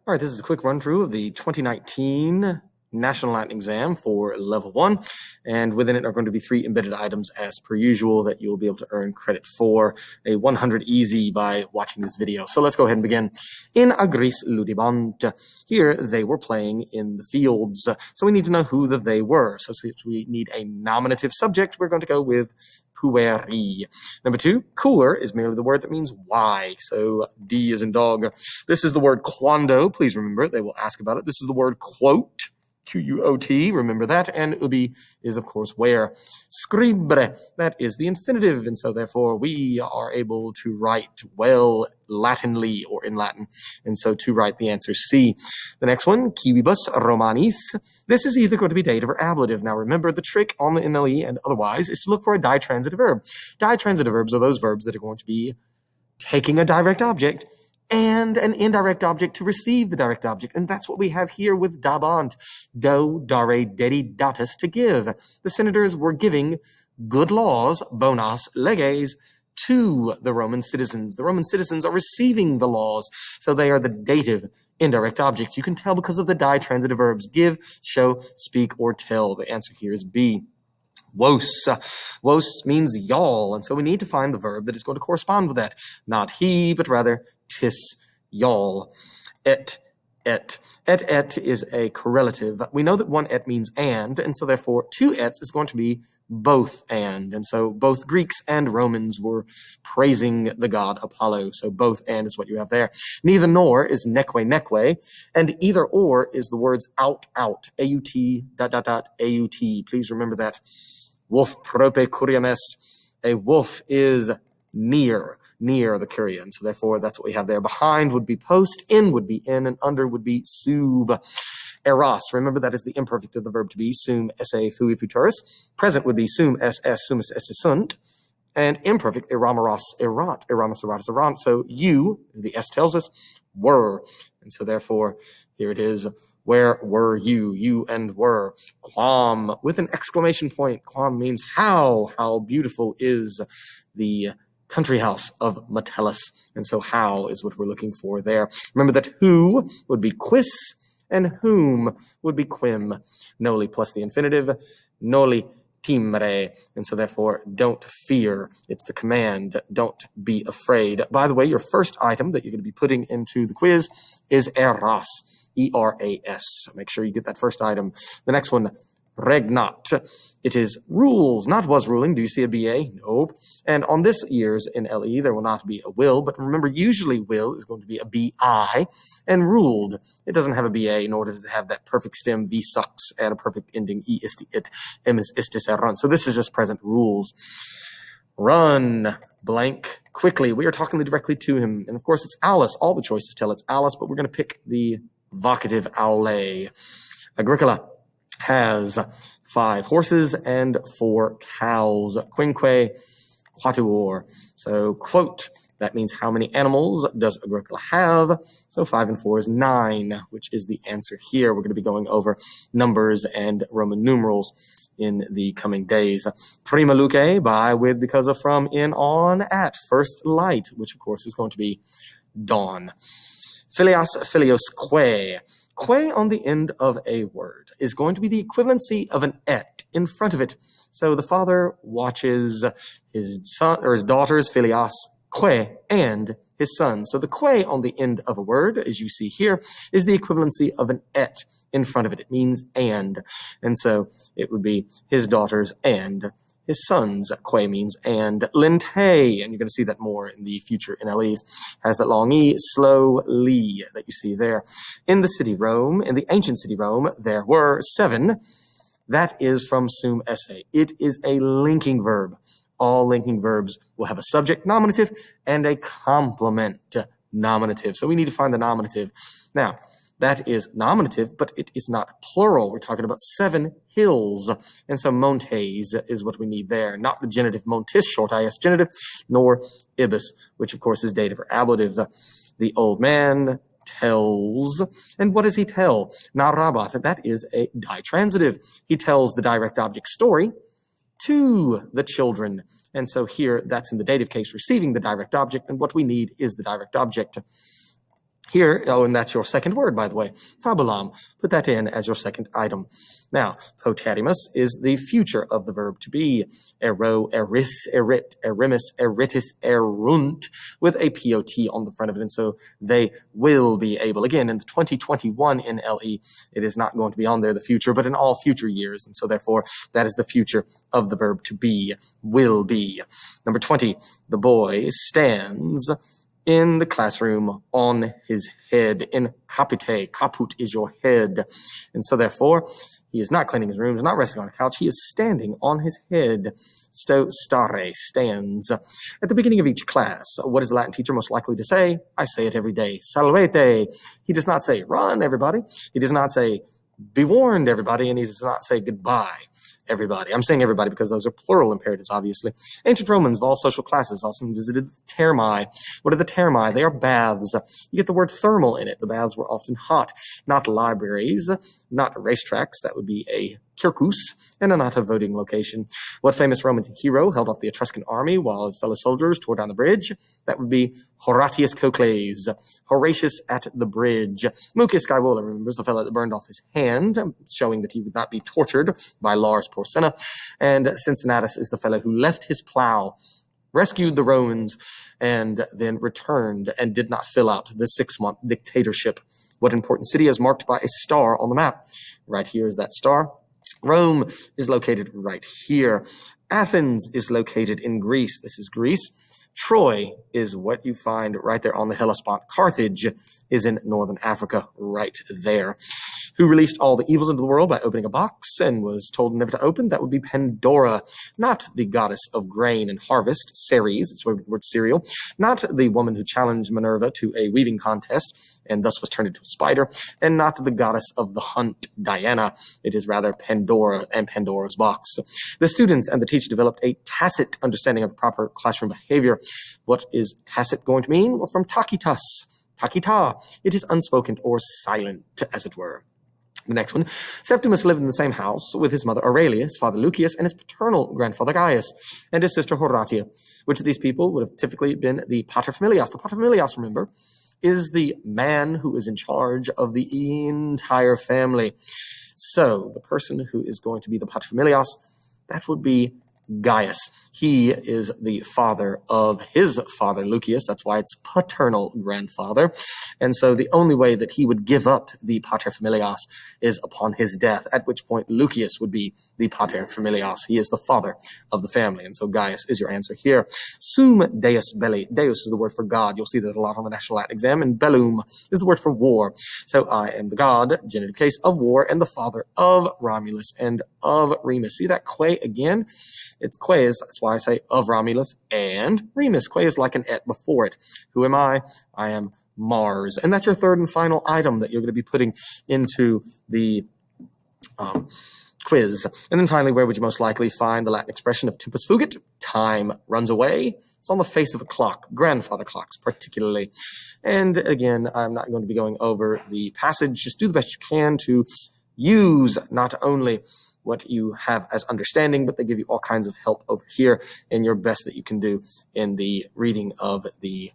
All right, this is a quick run through of the 2019 National Latin exam for level 1, and within it are going to be 3 embedded items as per usual that you'll be able to earn credit for, a 100 easy by watching this video. So let's go ahead and begin. In agris ludibant, here they were playing in the fields, so we need to know who the they were. So since we need a nominative subject, we're going to go with pueri. Number 2, cooler is merely the word that means why. So D is in dog. This is the word quando. Please remember, they will ask about it. This is the word quote. Q-U-O-T, remember that. And ubi is, of course, where. Scribre, that is the infinitive. And so, therefore, we are able to write well Latinly or in Latin. And so, to write the answer C. The next one, quibus romanis. This is either going to be dative or ablative. Now, remember, the trick on the NLE and otherwise is to look for a ditransitive verb. Ditransitive verbs are those verbs that are going to be taking a direct object and an indirect object to receive the direct object. And that's what we have here with dabant, do, dare, dedi, datus, to give. The senators were giving good laws, bonas, leges, to the Roman citizens. The Roman citizens are receiving the laws, so they are the dative indirect objects. You can tell because of the ditransitive verbs give, show, speak, or tell. The answer here is B. Wos. Wos means y'all, and so we need to find the verb that is going to correspond with that. Not he, but rather tis y'all. Et. Et is a correlative. We know that one et means and so therefore two ets is going to be both and so both Greeks and Romans were praising the god Apollo. So both and is what you have there. Neither nor is neque, and either or is the words out, A-U-T, ... A-U-T. Please remember that. Wolf prope curiam est. A wolf is near the curia. And so therefore that's what we have there. Behind would be post, in would be in, and under would be sub. Eros, remember that is the imperfect of the verb to be, sum esse fui futurus. Present would be sum es sumus esse sunt. And imperfect, erameros erat, eramus eratus erant. So you, the S tells us, were. And so therefore, here it is, where were you and were. Quam, with an exclamation point. Quam means how beautiful is the country house of Metellus. And so how is what we're looking for there. Remember that who would be quis and whom would be quim. Noli plus the infinitive, noli timere. And so therefore, don't fear. It's the command. Don't be afraid. By the way, your first item that you're going to be putting into the quiz is eras, E-R-A-S. Make sure you get that first item. The next one, regnat. It is rules, not was ruling. Do you see a BA? Nope. And on this year's NLE, there will not be a will, but remember, usually will is going to be a BI, and ruled, it doesn't have a BA, nor does it have that perfect stem V sucks and a perfect ending E isti it, M is istis run. So this is just present rules. Run, blank, quickly. We are talking directly to him. And of course, it's Alice. All the choices tell it's Alice, but we're going to pick the vocative aule. Agricola has 5 horses and 4 cows. Quinque quatuor. So, quote, that means how many animals does Agricola have? So 5 and 4 is 9, which is the answer here. We're going to be going over numbers and Roman numerals in the coming days. Prima luce, by, with, because of, from, in, on, at, first light, which of course is going to be dawn. Filias, filios, que. Que on the end of a word is going to be the equivalency of an et in front of it. So the father watches his son or his daughters, filias, que, and his son. So the que on the end of a word, as you see here, is the equivalency of an et in front of it. It means and. And so it would be his daughters and his sons. Que means and. Lente, and you're going to see that more in the future NLEs, has that long E, slow li that you see there. In the city Rome, in the ancient city Rome, there were 7. That is from sum esse. It is a linking verb. All linking verbs will have a subject nominative and a complement nominative. So we need to find the nominative. Now, that is nominative, but it is not plural. We're talking about 7 hills. And so montes is what we need there. Not the genitive montis, short is genitive, nor ibis, which of course is dative or ablative. The old man tells. And what does he tell? Narabat, that is a ditransitive. He tells the direct object story to the children. And so here, that's in the dative case, receiving the direct object. And what we need is the direct object. Here, oh, and that's your second word, by the way, fabulam. Put that in as your second item. Now, potamus is the future of the verb to be. Ero, eris, erit, erimis, eritis, erunt, with a POT on the front of it. And so they will be able, again, in the 2021 NLE, it is not going to be on there, the future, but in all future years. And so therefore, that is the future of the verb to be, will be. Number 20, the boy stands in the classroom on his head. In capite, caput is your head. And so therefore, he is not cleaning his room, he's not resting on a couch, he is standing on his head. Sto stare, stands. At the beginning of each class, what is the Latin teacher most likely to say? I say it every day. Salvete. He does not say, run, everybody. He does not say, be warned, everybody, and he does not say goodbye, everybody. I'm saying everybody because those are plural imperatives, obviously. Ancient Romans of all social classes also visited the thermae. What are the thermae? They are baths. You get the word thermal in it. The baths were often hot, not libraries, not racetracks. That would be a circus, and not a voting location. What famous Roman hero held off the Etruscan army while his fellow soldiers tore down the bridge? That would be Horatius Cocles, Horatius at the bridge. Mucius Scaevola remembers the fellow that burned off his hand, showing that he would not be tortured by Lars Porsena. And Cincinnatus is the fellow who left his plow, rescued the Romans, and then returned and did not fill out the 6-month dictatorship. What important city is marked by a star on the map? Right here is that star. Rome is located right here. Athens is located in Greece. This is Greece. Troy is what you find right there on the Hellespont. Carthage is in northern Africa right there. Who released all the evils into the world by opening a box and was told never to open? That would be Pandora, not the goddess of grain and harvest, Ceres, it's the word cereal, not the woman who challenged Minerva to a weaving contest and thus was turned into a spider, and not the goddess of the hunt, Diana. It is rather Pandora and Pandora's box. The students and the teacher developed a tacit understanding of proper classroom behavior. What is tacit going to mean? Well, from tacitus, tacita. It is unspoken or silent, as it were. The next one, Septimus lived in the same house with his mother Aurelia, his father Lucius, and his paternal grandfather Gaius, and his sister Horatia. Which of these people would have typically been the paterfamilias? The paterfamilias, remember, is the man who is in charge of the entire family. So the person who is going to be the paterfamilias, that would be Gaius. He is the father of his father, Lucius. That's why it's paternal grandfather. And so the only way that he would give up the paterfamilias is upon his death, at which point Lucius would be the paterfamilias. He is the father of the family. And so Gaius is your answer here. Sum Deus belli. Deus is the word for God. You'll see that a lot on the National Latin exam. And bellum is the word for war. So I am the god, genitive case, of war, and the father of Romulus and of Remus. See that que again? It's Quaes, that's why I say of Romulus and Remus. Que is like an et before it. Who am I? I am Mars. And that's your third and final item that you're going to be putting into the quiz. And then finally, where would you most likely find the Latin expression of tempus fugit? Time runs away. It's on the face of a clock, grandfather clocks particularly. And again, I'm not going to be going over the passage. Just do the best you can to use not only what you have as understanding, but they give you all kinds of help over here in your best that you can do in the reading of the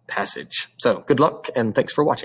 passage. So good luck and thanks for watching.